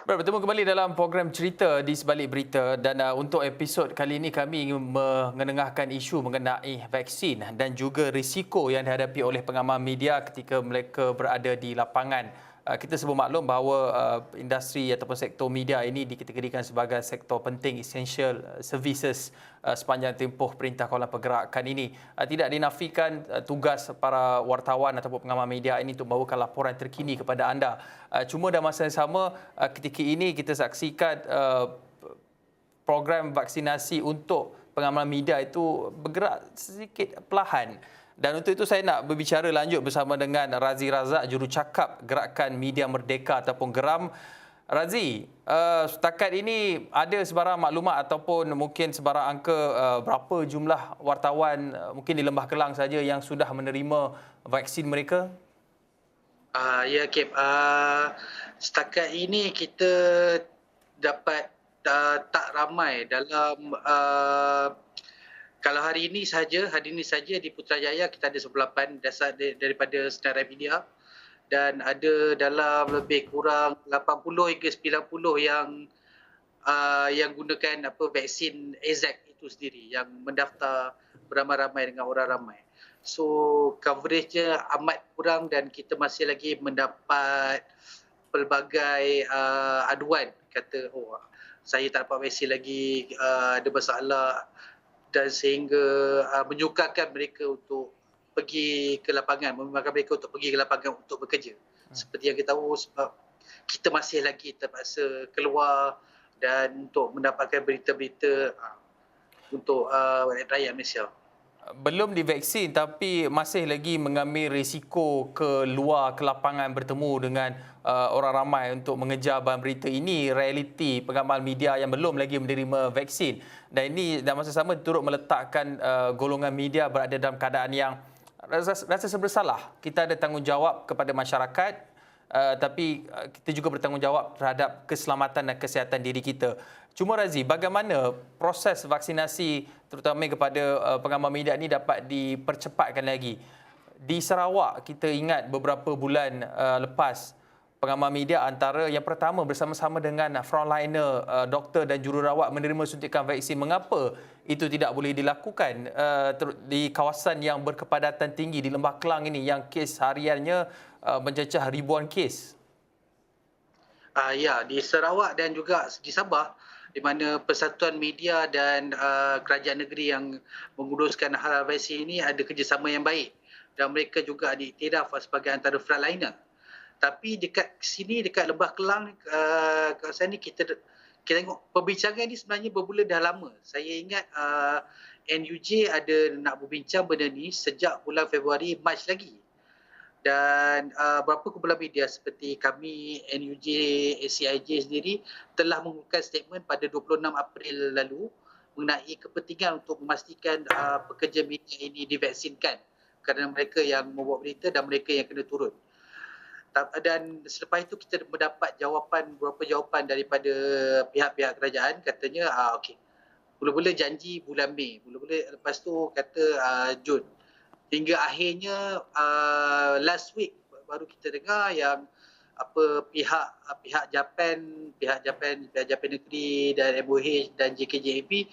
Bertemu kembali dalam program Cerita di Sebalik Berita dan untuk episod kali ini kami ingin mengenengahkan isu mengenai vaksin dan juga risiko yang dihadapi oleh pengamal media ketika mereka berada di lapangan. Kita semua maklum bahawa industri ataupun sektor media ini dikategorikan sebagai sektor penting, essential services sepanjang tempoh Perintah Kawalan Pergerakan ini. Tidak dinafikan tugas para wartawan ataupun pengamal media ini untuk membawakan laporan terkini kepada anda. Cuma dalam masa yang sama, ketika ini kita saksikan program vaksinasi untuk pengamal media itu bergerak sedikit perlahan. Dan untuk itu saya nak berbicara lanjut bersama dengan Razi Razak, jurucakap Gerakan Media Merdeka ataupun GERAM. Razi, setakat ini ada sebarang maklumat ataupun mungkin sebarang angka berapa jumlah wartawan mungkin di Lembah Kelang saja yang sudah menerima vaksin mereka? Ya, Kip. Setakat ini kita dapat tak ramai dalam kalau hari ini saja di Putrajaya kita ada 18 dasar daripada senarai media dan ada dalam lebih kurang 80 hingga 90 yang gunakan vaksin AZ itu sendiri yang mendaftar beramai-ramai dengan orang ramai. So coveragenya amat kurang dan kita masih lagi mendapat pelbagai aduan kata saya tak dapat vaksin lagi, ada masalah dan sehingga menyukarkan mereka untuk pergi ke lapangan, membimbangkan mereka untuk pergi ke lapangan untuk bekerja. Seperti yang kita tahu sebab kita masih lagi terpaksa keluar dan untuk mendapatkan berita-berita untuk rakyat Malaysia. Belum divaksin tapi masih lagi mengambil risiko keluar ke lapangan bertemu dengan orang ramai untuk mengejar bahan berita. Ini realiti pengamal media yang belum lagi menerima vaksin. Dan ini dalam masa sama turut meletakkan golongan media berada dalam keadaan yang rasa bersalah. Kita ada tanggungjawab kepada masyarakat, tapi kita juga bertanggungjawab terhadap keselamatan dan kesihatan diri kita. Cuma Razi, bagaimana proses vaksinasi terutama kepada pengamal media ini dapat dipercepatkan lagi? Di Sarawak, kita ingat beberapa bulan lepas, pengamal media antara yang pertama bersama-sama dengan frontliner, doktor dan jururawat menerima suntikan vaksin. Mengapa itu tidak boleh dilakukan di kawasan yang berkepadatan tinggi di Lembah Kelang ini yang kes hariannya mencecah ribuan kes? Ya, di Sarawak dan juga di Sabah di mana Persatuan Media dan Kerajaan Negeri yang menguruskan hal vaksin ini ada kerjasama yang baik dan mereka juga diiktiraf sebagai antara frontliner. Tapi dekat sini, dekat Lembah Kelang, kawasan ni kita tengok perbincangan ni sebenarnya bermula dah lama. Saya ingat NUJ ada nak berbincang benda ni sejak bulan Februari, Mac lagi. Dan beberapa kumpulan media seperti kami, NUJ, ACIJ sendiri telah mengeluarkan statement pada 26 April lalu mengenai kepentingan untuk memastikan pekerja media ini divaksinkan kerana mereka yang membuat berita dan mereka yang kena turun. Dan selepas itu kita mendapat beberapa jawapan daripada pihak-pihak kerajaan, katanya okey, mula-mula janji bulan Mei, mula-mula lepas tu kata Jun. Hingga akhirnya last week baru kita dengar yang pihak Japan Negeri dan MOH dan JKJAP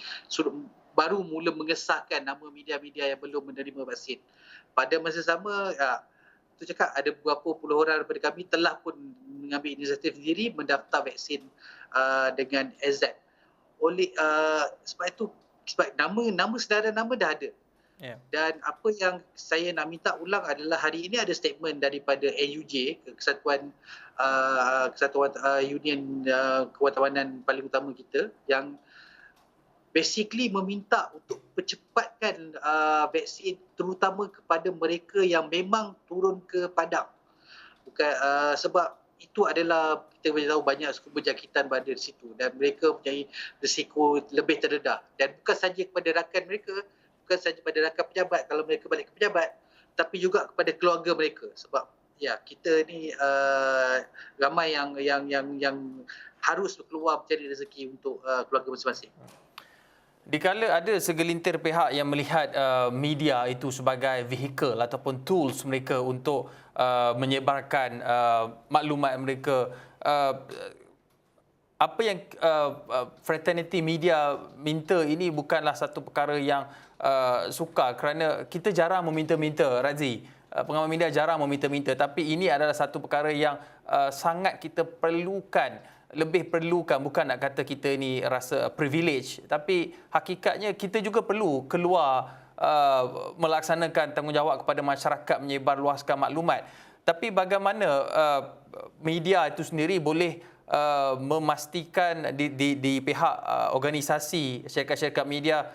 baru mula mengesahkan nama media-media yang belum menerima vaksin. Pada masa sama tu cakap ada beberapa puluh orang daripada kami telah pun mengambil inisiatif sendiri mendaftar vaksin dengan AZ. Sebab itu nama sedaran nama dah ada. Yeah. Dan apa yang saya nak minta ulang adalah hari ini ada statement daripada NUJ, Kesatuan Union Kewartawanan paling utama kita, yang basically meminta untuk percepatkan vaksin terutama kepada mereka yang memang turun ke padang. Bukan sebab itu adalah kita boleh tahu banyak suku berjangkitan berada di situ dan mereka mempunyai risiko lebih terdedah, dan bukan saja kepada rakan mereka, bukan saja pada rakan pejabat kalau mereka balik ke pejabat, tapi juga kepada keluarga mereka. Sebab ya kita ni ramai yang harus keluar mencari rezeki untuk keluarga masing-masing. Dikala ada segelintir pihak yang melihat media itu sebagai vehikel ataupun tools mereka untuk menyebarkan maklumat mereka, apa yang fraternity media minta ini bukanlah satu perkara yang sukar, kerana kita jarang meminta-minta, Razi. Pengamal media jarang meminta-minta, tapi ini adalah satu perkara yang sangat kita perlukan, lebih perlukan. Bukan nak kata kita ni rasa privilege, tapi hakikatnya kita juga perlu keluar melaksanakan tanggungjawab kepada masyarakat, menyebarluaskan maklumat. Tapi bagaimana media itu sendiri boleh memastikan di pihak organisasi, syarikat-syarikat media,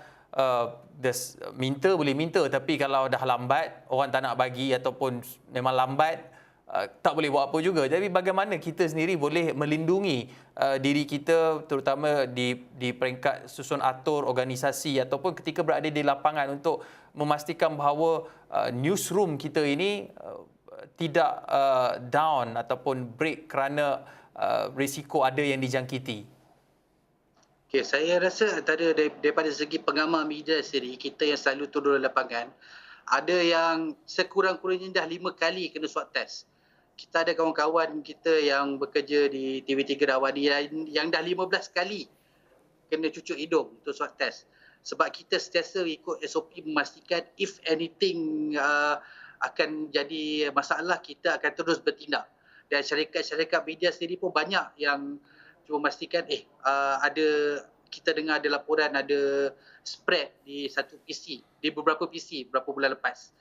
minta boleh minta, tapi kalau dah lambat, orang tak nak bagi ataupun memang lambat, tak boleh buat apa juga. Jadi bagaimana kita sendiri boleh melindungi diri kita, terutama di peringkat susun atur organisasi ataupun ketika berada di lapangan, untuk memastikan bahawa newsroom kita ini tidak down ataupun break kerana risiko ada yang dijangkiti. Okay, saya rasa daripada segi pengamal media sendiri, kita yang selalu turun di lapangan, ada yang sekurang-kurangnya dah 5 kali kena swab test. Kita ada kawan-kawan kita yang bekerja di TV3 Rawani yang dah 15 kali kena cucuk hidung untuk swab test. Sebab kita sentiasa ikut SOP memastikan if anything akan jadi masalah, kita akan terus bertindak. Dan syarikat-syarikat media sendiri pun banyak yang cuba memastikan kita dengar ada laporan ada spread di satu PC, di beberapa PC beberapa bulan lepas.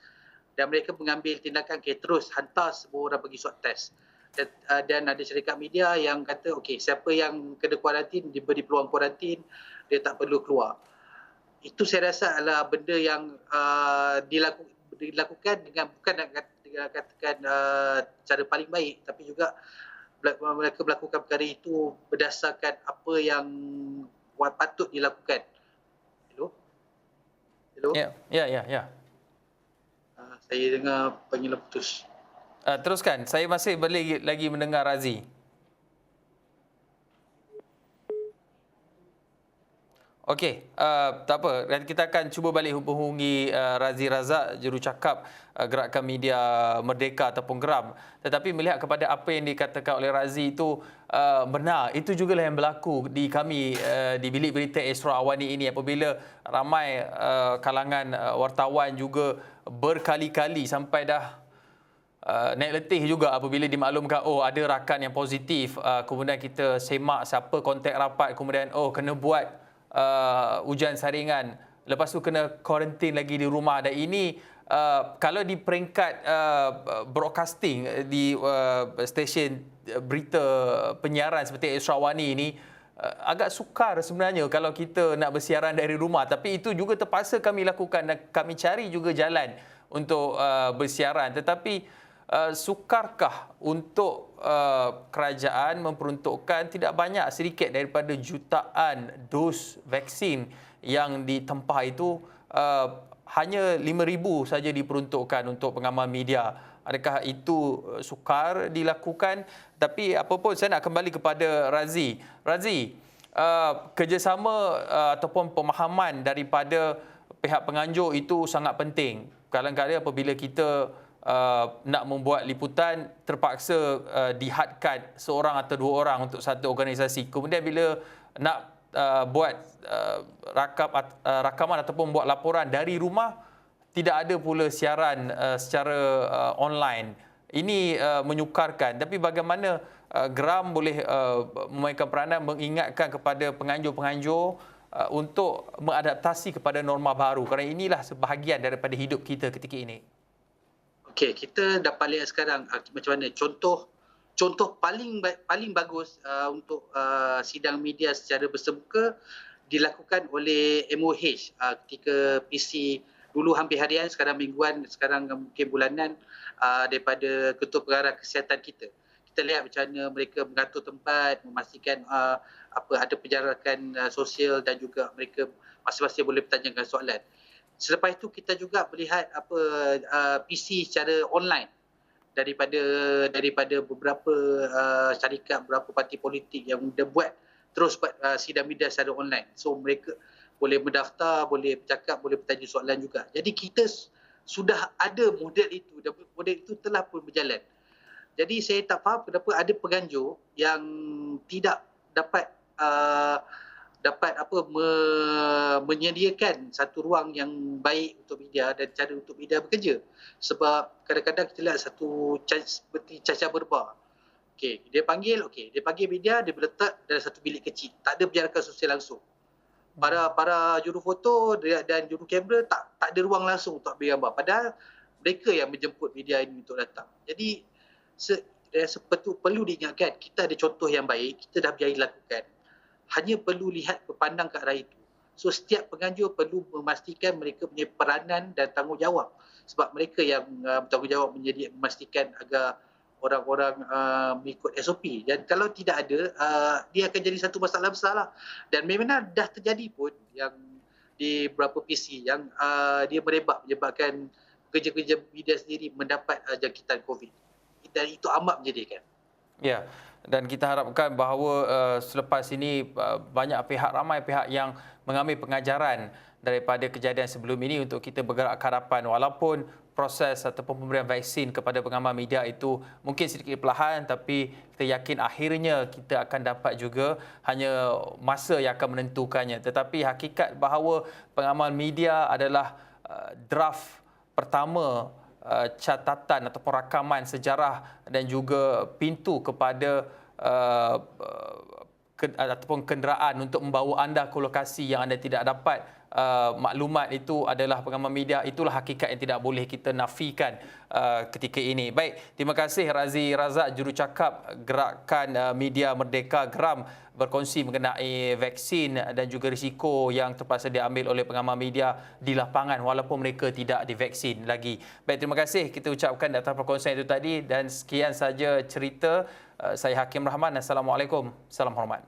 Dan mereka mengambil tindakan, terus hantar semua orang pergi swab test. Dan ada syarikat media yang kata, siapa yang kena kuarantin, diberi peluang kuarantin, dia tak perlu keluar. Itu saya rasa adalah benda yang dilakukan dengan, bukan nak katakan cara paling baik, tapi juga mereka melakukan perkara itu berdasarkan apa yang patut dilakukan. Hello? Ya. Saya dengar panggilan putus. Teruskan, saya masih boleh lagi mendengar Razi. Okey, tak apa. Dan kita akan cuba balik hubungi Razi Razak, jurucakap Gerakan Media Merdeka ataupun GERAM. Tetapi melihat kepada apa yang dikatakan oleh Razi itu benar. Itu jugalah yang berlaku di kami di Bilik Berita Astro Awani ini, apabila ramai kalangan wartawan juga berkali-kali sampai dah naik letih juga apabila dimaklumkan ada rakan yang positif. Kemudian kita semak siapa kontak rapat, kemudian kena buat ujian saringan, lepas tu kena kuarantin lagi di rumah. Dan ini kalau di peringkat broadcasting di stesen berita penyiaran seperti Astro Awani ini, agak sukar sebenarnya kalau kita nak bersiaran dari rumah. Tapi itu juga terpaksa kami lakukan dan kami cari juga jalan untuk bersiaran. Tetapi sukarkah untuk kerajaan memperuntukkan tidak banyak, sedikit daripada jutaan dos vaksin yang ditempah itu, hanya 5,000 saja diperuntukkan untuk pengamal media? Adakah itu sukar dilakukan? Tapi apa pun, saya nak kembali kepada Razi. Razi, kerjasama ataupun pemahaman daripada pihak penganjur itu sangat penting. Kadang-kadang apabila kita nak membuat liputan, terpaksa dihadkan seorang atau dua orang untuk satu organisasi. Kemudian bila nak buat rakaman ataupun buat laporan dari rumah, tidak ada pula siaran secara online. Ini menyukarkan. Tapi bagaimana GERAM boleh memainkan peranan mengingatkan kepada penganjur-penganjur untuk mengadaptasi kepada norma baru, kerana inilah sebahagian daripada hidup kita ketika ini? Okey, kita dapat lihat sekarang macam mana contoh paling bagus untuk sidang media secara bersemuka dilakukan oleh MOH ketika PC dulu hampir harian, sekarang mingguan, sekarang mungkin bulanan, daripada Ketua Pengarah Kesihatan kita. Kita lihat macam mana mereka mengatur tempat, memastikan ada penjarakan sosial, dan juga mereka masing-masing boleh bertanyakan soalan. Selepas itu kita juga melihat PC secara online daripada beberapa syarikat, beberapa parti politik yang dah buat sidang media secara online. So mereka boleh mendaftar, boleh bercakap, boleh bertanya soalan juga. Jadi kita sudah ada model itu, dan model itu telah pun berjalan. Jadi saya tak faham kenapa ada penganjur yang tidak dapat menyediakan satu ruang yang baik untuk media dan cara untuk media bekerja. Sebab kadang-kadang kita lihat satu seperti cacah berba. Dia panggil media, dia berletak dalam satu bilik kecil. Tak ada penjarakan sosial langsung. Para juru foto dan juru kamera tak ada ruang langsung untuk ambil gambar. Padahal mereka yang menjemput media ini untuk datang. Jadi perlu diingatkan, kita ada contoh yang baik, kita dah berjaya lakukan. Hanya perlu lihat berpandang ke arah itu. So setiap penganjur perlu memastikan mereka punya peranan dan tanggungjawab. Sebab mereka yang bertanggungjawab memastikan agar orang-orang mengikut SOP. Dan kalau tidak ada, dia akan jadi satu masalah besar lah. Dan memang dah terjadi pun yang di beberapa PC yang dia menyebabkan kerja-kerja media sendiri mendapat jangkitan COVID. Dan itu amat menyedihkan. Ya, dan kita harapkan bahawa selepas ini ramai pihak yang mengambil pengajaran daripada kejadian sebelum ini untuk kita bergerak ke hadapan. Walaupun proses ataupun pemberian vaksin kepada pengamal media itu mungkin sedikit perlahan, tapi kita yakin akhirnya kita akan dapat juga, hanya masa yang akan menentukannya. Tetapi hakikat bahawa pengamal media adalah draft pertama catatan ataupun rakaman sejarah dan juga pintu kepada ataupun kenderaan untuk membawa anda ke lokasi yang anda tidak dapat maklumat itu adalah pengamal media. Itulah hakikat yang tidak boleh kita nafikan ketika ini. Baik, terima kasih Razi Razak, jurucakap Gerakan Media Merdeka Geram, berkongsi mengenai vaksin dan juga risiko yang terpaksa diambil oleh pengamal media di lapangan walaupun mereka tidak divaksin lagi. Baik, terima kasih kita ucapkan atas perkongsian itu tadi, dan sekian saja cerita. Saya Hakim Rahman. Assalamualaikum. Salam hormat.